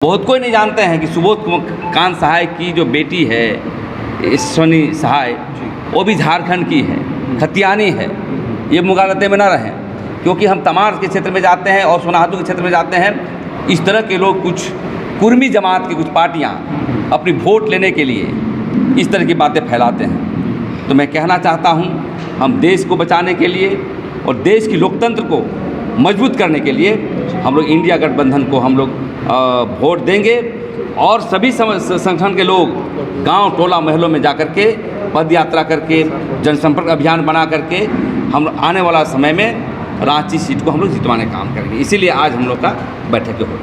बहुत कोई नहीं जानते हैं कि सुबोध कांत सहाय की जो बेटी है सोनी सहाय, वो भी झारखंड की है, खतियानी है। ये मुगालते में ना रहें, क्योंकि हम तमार के क्षेत्र में जाते हैं और सोनाहातू के क्षेत्र में जाते हैं। इस तरह के लोग, कुछ कुर्मी जमात की कुछ पार्टियां अपनी वोट लेने के लिए इस तरह की बातें फैलाते हैं। तो मैं कहना चाहता हूं, हम देश को बचाने के लिए और देश की लोकतंत्र को मजबूत करने के लिए हम लोग इंडिया गठबंधन को हम लोग वोट देंगे। और सभी संगठन के लोग गांव, टोला, महलों में जाकर के पद यात्रा करके, जनसंपर्क अभियान बना करके हम आने वाला समय में रांची सीट को हम लोग जितवाने का काम करेंगे। इसीलिए आज हम लोग का बैठक हो,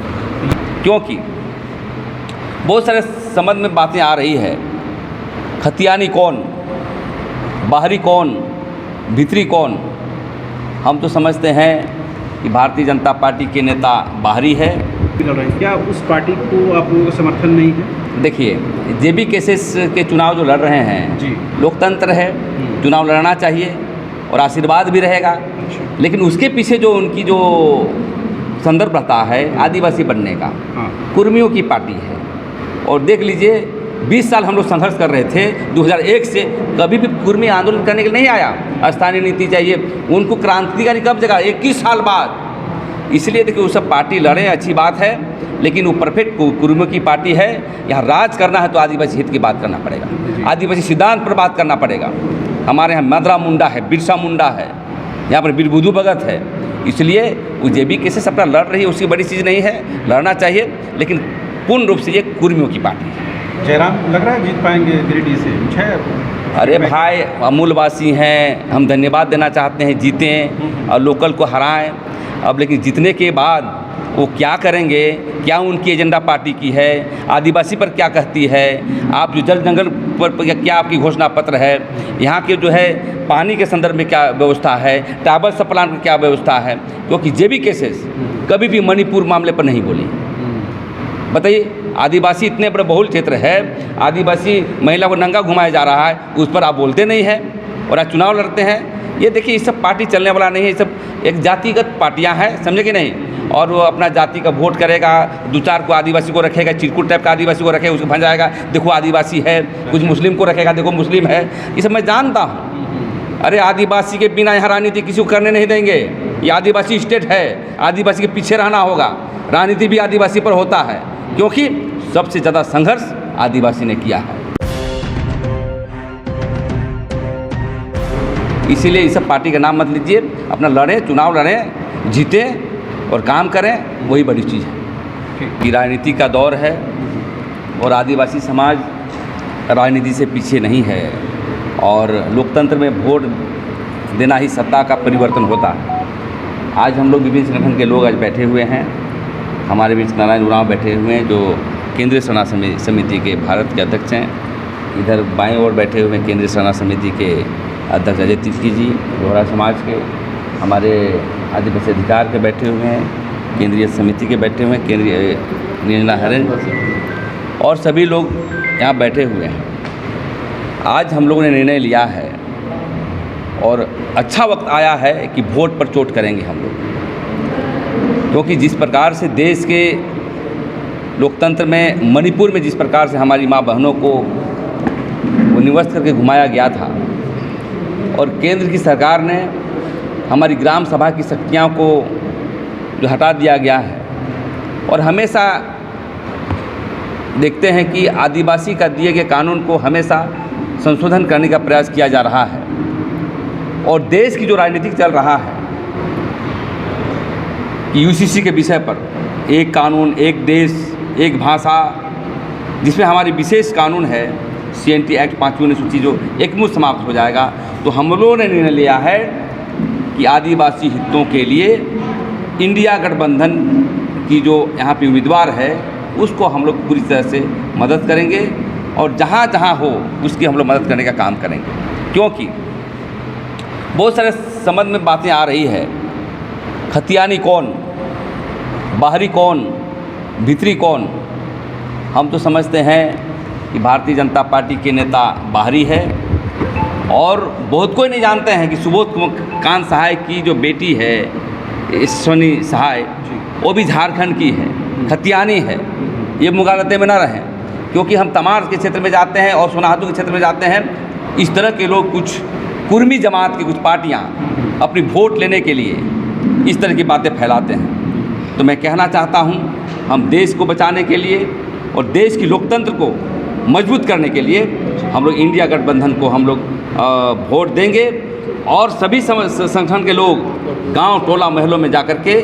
क्योंकि बहुत सारे संबंध में बातें आ रही है। खतियानी कौन, बाहरी कौन, भीतरी कौन। हम तो समझते हैं कि भारतीय जनता पार्टी के नेता बाहरी है। क्या उस पार्टी को आप लोगों का समर्थन नहीं है? देखिए, जेबी केसेस के चुनाव जो लड़ रहे हैं जी, लोकतंत्र है, चुनाव लड़ना चाहिए और आशीर्वाद भी रहेगा। लेकिन उसके पीछे जो उनकी जो संदर्भ रहता है आदिवासी बनने का, कुर्मियों की पार्टी है। और देख लीजिए, 20 साल हम लोग संघर्ष कर रहे थे। 2001 से कभी भी कुर्मी आंदोलन करने के लिए नहीं आया। स्थानीय नीति चाहिए उनको, क्रांतिकारी कब जगह 21 साल बाद। इसलिए देखिए, वो सब पार्टी लड़े, अच्छी बात है, लेकिन वो परफेक्ट कुर्मियों की पार्टी है। यहाँ राज करना है तो आदिवासी हित की बात करना पड़ेगा, आदिवासी सिद्धांत पर बात करना पड़ेगा। हमारे यहाँ मदरा मुंडा है, बिरसा मुंडा है, यहाँ पर बिरबुदू भगत है। इसलिए वो जेबी केसेस अपना लड़ रही है, उसकी बड़ी चीज़ नहीं है, लड़ना चाहिए। लेकिन पूर्ण रूप से ये कुर्मियों की पार्टी है। जयराम लग रहा है जीत पाएंगे गिरिडीह से? अरे भाई, अमूलवासी हैं, हम धन्यवाद देना चाहते हैं, जीतें और लोकल को हराएं। अब लेकिन जीतने के बाद वो क्या करेंगे, क्या उनकी एजेंडा पार्टी की है, आदिवासी पर क्या कहती है, आप जो जल जंगल पर क्या आपकी घोषणा पत्र है, यहाँ के जो है पानी के संदर्भ में क्या व्यवस्था है, टावर सप्लान की क्या व्यवस्था है। क्योंकि जेबी केसेस कभी भी मणिपुर मामले पर नहीं बोली। बताइए, आदिवासी इतने बड़े बहुल क्षेत्र है, आदिवासी महिला को नंगा घुमाया जा रहा है, उस पर आप बोलते नहीं हैं और आज चुनाव लड़ते हैं। ये देखिए, ये सब पार्टी चलने वाला नहीं है। ये सब एक जातिगत पार्टियां हैं, समझे कि नहीं। और वो अपना जाति का वोट करेगा, 2-4 को आदिवासी को रखेगा, चिरकुट टाइप का आदिवासी को रखेगा, उसको भंजाएगा, देखो आदिवासी है। कुछ मुस्लिम को रखेगा, देखो मुस्लिम है। ये सब मैं जानता हूँ। अरे आदिवासी के बिना यहाँ राजनीति किसी को करने नहीं देंगे। ये आदिवासी स्टेट है, आदिवासी के पीछे रहना होगा। राजनीति भी आदिवासी पर होता है, क्योंकि सबसे ज़्यादा संघर्ष आदिवासी ने किया है। इसीलिए इस सब पार्टी का नाम मत लीजिए, अपना लड़ें, चुनाव लड़ें, जीतें और काम करें, वही बड़ी चीज़ है। कि राजनीति का दौर है और आदिवासी समाज राजनीति से पीछे नहीं है। और लोकतंत्र में वोट देना ही सत्ता का परिवर्तन होता है। आज हम लोग विभिन्न संगठन के लोग आज बैठे हुए हैं। हमारे बीच नारायण उरांव बैठे हुए हैं, जो केंद्रीय सेना समिति के भारत के अध्यक्ष हैं। इधर बाएं ओर बैठे हुए हैं केंद्रीय सेना समिति के अध्यक्ष अजय तिर्की जी, लोहरा समाज के। हमारे आदिवासी अधिकार के बैठे हुए हैं, केंद्रीय समिति के बैठे हुए हैं, केंद्रीय निर्णय हरण, और सभी लोग यहाँ बैठे हुए हैं। आज हम लोगों ने निर्णय लिया है और अच्छा वक्त आया है कि वोट पर चोट करेंगे हम लोग। क्योंकि जिस प्रकार से देश के लोकतंत्र में, मणिपुर में जिस प्रकार से हमारी माँ बहनों को वो निवस्त करके घुमाया गया था, और केंद्र की सरकार ने हमारी ग्राम सभा की शक्तियों को जो हटा दिया गया है, और हमेशा देखते हैं कि आदिवासी का दिए गए कानून को हमेशा संशोधन करने का प्रयास किया जा रहा है। और देश की जो राजनीति चल रहा है कि यूसीसी के विषय पर, एक कानून, एक देश, एक भाषा, जिसमें हमारी विशेष कानून है CNT एक्ट 5वीं अनुसूची, जो एकमुश्त समाप्त हो जाएगा। तो हम लोगों ने निर्णय लिया है कि आदिवासी हितों के लिए इंडिया गठबंधन की जो यहाँ पे उम्मीदवार है, उसको हम लोग पूरी तरह से मदद करेंगे और जहाँ जहाँ हो उसकी हम लोग मदद करने का काम करेंगे। क्योंकि बहुत सारे संबंध में बातें आ रही है। खतियानी कौन, बाहरी कौन, भीतरी कौन। हम तो समझते हैं कि भारतीय जनता पार्टी के नेता बाहरी है। और बहुत कोई नहीं जानते हैं कि सुबोध कांत सहाय की जो बेटी है सोनी सहाय, वो भी झारखंड की है, खतियानी है। ये मुगालते में ना रहें, क्योंकि हम तमार के क्षेत्र में जाते हैं और सोनाहातू के क्षेत्र में जाते हैं, इस तरह के लोग कुछ कुर्मी जमात की कुछ पार्टियाँ अपनी वोट लेने के लिए इस तरह की बातें फैलाते हैं। तो मैं कहना चाहता हूँ, हम देश को बचाने के लिए और देश की लोकतंत्र को मजबूत करने के लिए हम लोग इंडिया गठबंधन को हम लोग वोट देंगे और सभी संगठन के लोग गांव टोला महलों में जाकर के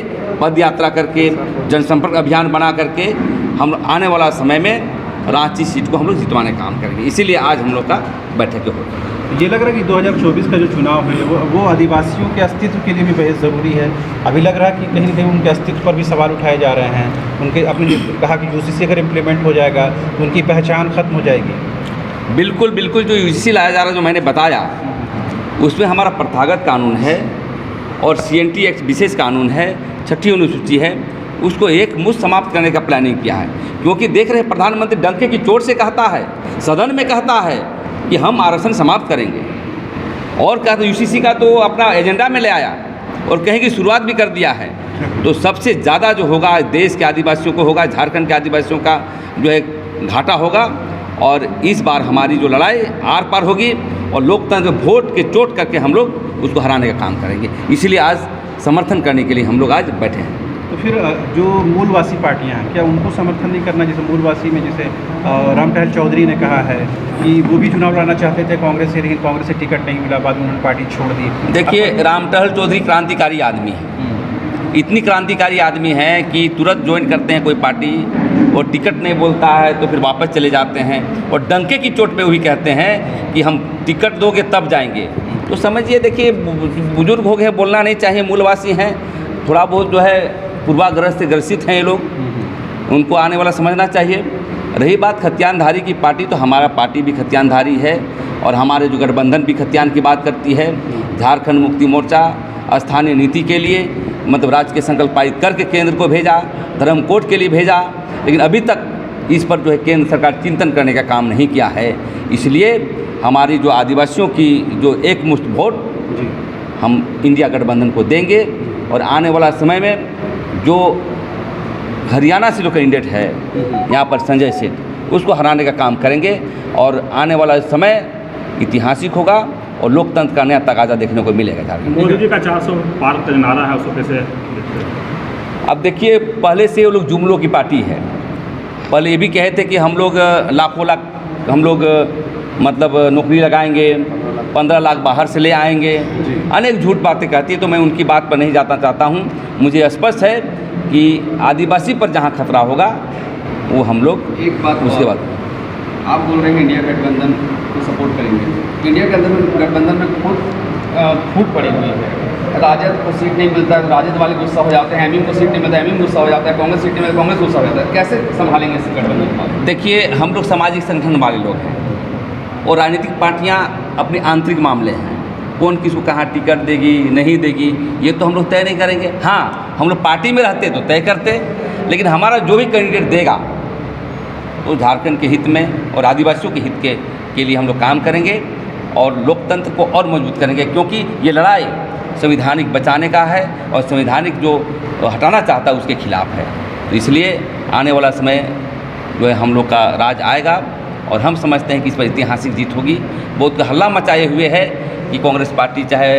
पद यात्रा करके जनसंपर्क अभियान बना करके हम आने वाला समय में रांची सीट को हम लोग जितवाने का काम करेंगे। इसीलिए आज हम लोग का बैठक हो। ये लग रहा है कि 2024 का जो चुनाव है वो आदिवासियों के अस्तित्व के लिए भी बेहद ज़रूरी है। अभी लग रहा है कि कहीं ना कहीं उनके अस्तित्व पर भी सवाल उठाए जा रहे हैं। उनके आपने कहा कि यूसीसी अगर इम्प्लीमेंट हो जाएगा तो उनकी पहचान खत्म हो जाएगी। बिल्कुल बिल्कुल, जो यूसीसी लाया जा रहा है, जो मैंने बताया, उसमें हमारा प्रथागत कानून है और CNT एक्ट विशेष कानून है, 6ठी अनुसूची है, उसको एक मुश्त समाप्त करने का प्लानिंग किया है। क्योंकि देख रहे हैं प्रधानमंत्री डंके की चोट से कहता है, सदन में कहता है कि हम आरक्षण समाप्त करेंगे, और क्या तो यूसीसी का तो अपना एजेंडा में ले आया और कहीं की शुरुआत भी कर दिया है। तो सबसे ज़्यादा जो होगा देश के आदिवासियों को होगा, झारखंड के आदिवासियों का जो है घाटा होगा, और इस बार हमारी जो लड़ाई आर पार होगी और लोकतंत्र वोट के चोट करके हम लोग उसको हराने का काम करेंगे। इसीलिए आज समर्थन करने के लिए हम लोग आज बैठे हैं। तो फिर जो मूलवासी पार्टियां हैं, क्या उनको समर्थन नहीं करना? जैसे मूलवासी में जैसे रामटहल चौधरी ने कहा है कि वो भी चुनाव लड़ना चाहते थे कांग्रेस से, लेकिन कांग्रेस से टिकट नहीं मिला, बाद में उन्होंने पार्टी छोड़ दी। देखिए, रामटहल चौधरी क्रांतिकारी आदमी है, इतनी क्रांतिकारी आदमी है कि तुरंत ज्वाइन करते हैं कोई पार्टी और टिकट नहीं बोलता है तो फिर वापस चले जाते हैं और डंके की चोट पे वही कहते हैं कि हम टिकट दोगे तब जाएंगे। तो समझिए, देखिए, बुजुर्ग हो गए, बोलना नहीं चाहिए, मूलवासी हैं, थोड़ा बहुत जो है पूर्वाग्रह से ग्रसित हैं ये लोग, उनको आने वाला समझना चाहिए। रही बात खतियानधारी की पार्टी, तो हमारा पार्टी भी खतियानधारी है और हमारे जो गठबंधन भी खतियान की बात करती है। झारखंड मुक्ति मोर्चा स्थानीय नीति के लिए मतलब राज्य के संकल्प पारित करके केंद्र को भेजा, धर्म कोड के लिए भेजा, लेकिन अभी तक इस पर जो है केंद्र सरकार चिंतन करने का काम नहीं किया है। इसलिए हमारी जो आदिवासियों की जो एक मुश्त वोट हम इंडिया गठबंधन को देंगे और आने वाला समय में जो हरियाणा से जो कैंडिडेट है यहाँ पर संजय सेठ, उसको हराने का काम करेंगे और आने वाला समय ऐतिहासिक होगा और लोकतंत्र का नया तकाजा देखने को मिलेगा झारखंड। मोदी जी का 400 पार का नारा है, उसको कैसे? अब देखिए, पहले से वो लोग जुमलों की पार्टी है। पहले ये भी कहे थे कि हम लोग लाखों लाख हम लोग मतलब नौकरी लगाएंगे, 15 लाख बाहर से ले आएंगे, अनेक झूठ बातें कहती है। तो मैं उनकी बात पर नहीं जाना चाहता हूँ। मुझे स्पष्ट है कि आदिवासी पर जहाँ खतरा होगा वो हम लोग एक बात उसके बाद आप बोल रहे हैं इंडिया गठबंधन को सपोर्ट करेंगे। इंडिया गठबंधन में खुद फूट पड़ी हुई है। राजद को सीट नहीं मिलता है, राजद वाले गुस्सा हो जाते हैं, एमएम को सीट नहीं मिलता है, एमएम गुस्सा हो जाता है, कांग्रेस सीट नहीं मिलता है, कांग्रेस गुस्सा हो जाता है। कैसे संभालेंगे इस गठबंधन को? देखिए, हम लोग सामाजिक संगठन वाले लोग हैं और राजनीतिक पार्टियां अपने आंतरिक मामले हैं। कौन किसको कहाँ टिकट देगी नहीं देगी ये तो हम लोग तय नहीं करेंगे। हाँ, हम लोग पार्टी में रहते तो तय करते, लेकिन हमारा जो भी कैंडिडेट देगा तो झारखंड के हित में और आदिवासियों के हित के लिए हम लोग काम करेंगे और लोकतंत्र को और मजबूत करेंगे। क्योंकि ये लड़ाई संवैधानिक बचाने का है और संवैधानिक जो हटाना चाहता है उसके खिलाफ है। तो इसलिए आने वाला समय जो है हम लोग का राज आएगा और हम समझते हैं कि इस पर ऐतिहासिक जीत होगी। बहुत हल्ला मचाए हुए है कि कांग्रेस पार्टी चाहे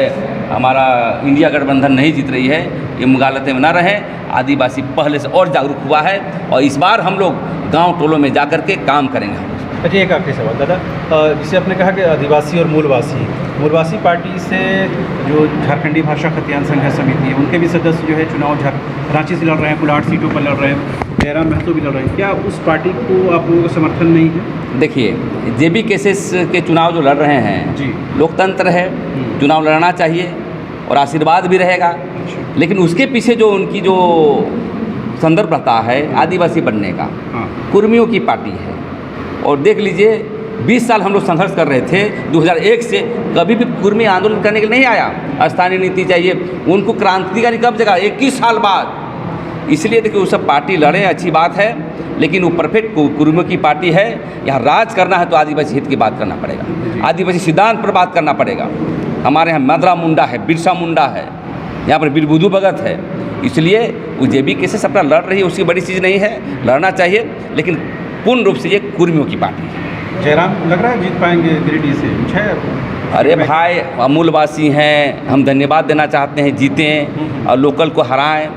हमारा इंडिया गठबंधन नहीं जीत रही है, ये मुगालते में ना रहे। आदिवासी पहले से और जागरूक हुआ है और इस बार हम लोग गांव टोलों में जाकर के काम करेंगे। अच्छा, एक आखिरी सवाल दादा, जिसे आपने कहा कि आदिवासी और मूलवासी पार्टी से जो झारखंडी भाषा खतियान संघर्ष समिति है, उनके भी सदस्य जो है चुनाव रांची से लड़ रहे हैं, कुल 8 सीटों पर लड़ रहे हैं, जयराम महतो भी लड़ रहे हैं। क्या उस पार्टी को आप लोगों का समर्थन नहीं है? देखिए, जेबी केसेस के चुनाव जो लड़ रहे हैं जी, लोकतंत्र है, चुनाव लड़ना चाहिए और आशीर्वाद भी रहेगा, लेकिन उसके पीछे जो उनकी जो संदर्भ रहता है आदिवासी बनने का, कुर्मियों की पार्टी है। और देख लीजिए, 20 साल हम लोग संघर्ष कर रहे थे, 2001 से कभी भी कुर्मी आंदोलन करने के लिए नहीं आया। स्थानीय नीति चाहिए उनको, क्रांतिकारी कब जगह 21 साल बाद। इसलिए देखिए, वो सब पार्टी लड़े, अच्छी बात है, लेकिन वो परफेक्ट कुर्मियों की पार्टी है। यहाँ राज करना है तो आदिवासी हित की बात करना पड़ेगा, आदिवासी सिद्धांत पर बात करना पड़ेगा। हमारे यहाँ मदरा मुंडा है, बिरसा मुंडा है, यहाँ पर बिरबुदू भगत है, इसलिए वो जेबी केसेस अपना लड़ रही है, उसकी बड़ी चीज़ नहीं है, लड़ना चाहिए, लेकिन पूर्ण रूप से ये कुर्मियों की पार्टी है। जयराम लग रहा है जीत पाएंगे गिरिडीह से, कुछ है? अरे भाई, अमूलवासी हैं, हम धन्यवाद देना चाहते हैं, जीतें और लोकल को हराएं।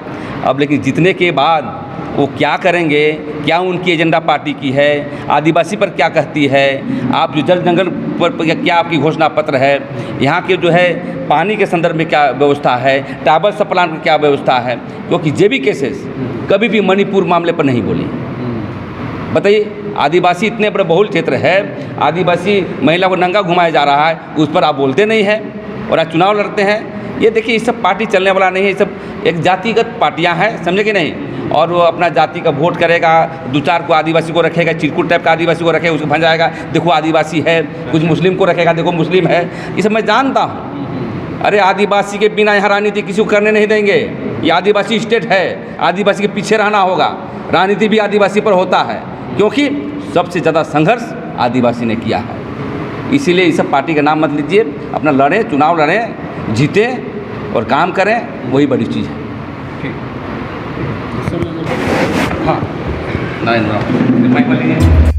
अब लेकिन जीतने के बाद वो क्या करेंगे, क्या उनकी एजेंडा पार्टी की है, आदिवासी पर क्या कहती है, आप जो जल जंगल पर क्या आपकी घोषणा पत्र है, यहाँ के जो है पानी के संदर्भ में क्या व्यवस्था है, टावर सप्लान की क्या व्यवस्था है, क्योंकि जेबी केसेस कभी भी मणिपुर मामले पर नहीं बोली। बताइए, आदिवासी इतने बड़े बहुल क्षेत्र है, आदिवासी महिला को नंगा घुमाया जा रहा है, उस पर आप बोलते नहीं हैं और आज चुनाव लड़ते हैं। ये देखिए, ये सब पार्टी चलने वाला नहीं है, ये सब एक जातिगत पार्टियां हैं, समझे कि नहीं। और वो अपना जाति का वोट करेगा, दो चार को आदिवासी को रखेगा, चिरकुट टाइप का आदिवासी को रखेगा, उसको भंजाएगा, देखो आदिवासी है, कुछ मुस्लिम को रखेगा, देखो मुस्लिम है। ये सब मैं जानता हूँ। अरे आदिवासी के बिना यहाँ राजनीति किसी को करने नहीं देंगे। ये आदिवासी स्टेट है, आदिवासी के पीछे रहना होगा। राजनीति भी आदिवासी पर होता है, क्योंकि सबसे ज़्यादा संघर्ष आदिवासी ने किया है। इसीलिए इस सब पार्टी का नाम मत लीजिए, अपना लड़ें, चुनाव लड़ें, जीतें और काम करें, वही बड़ी चीज़ है। ठीक। हाँ, नहीं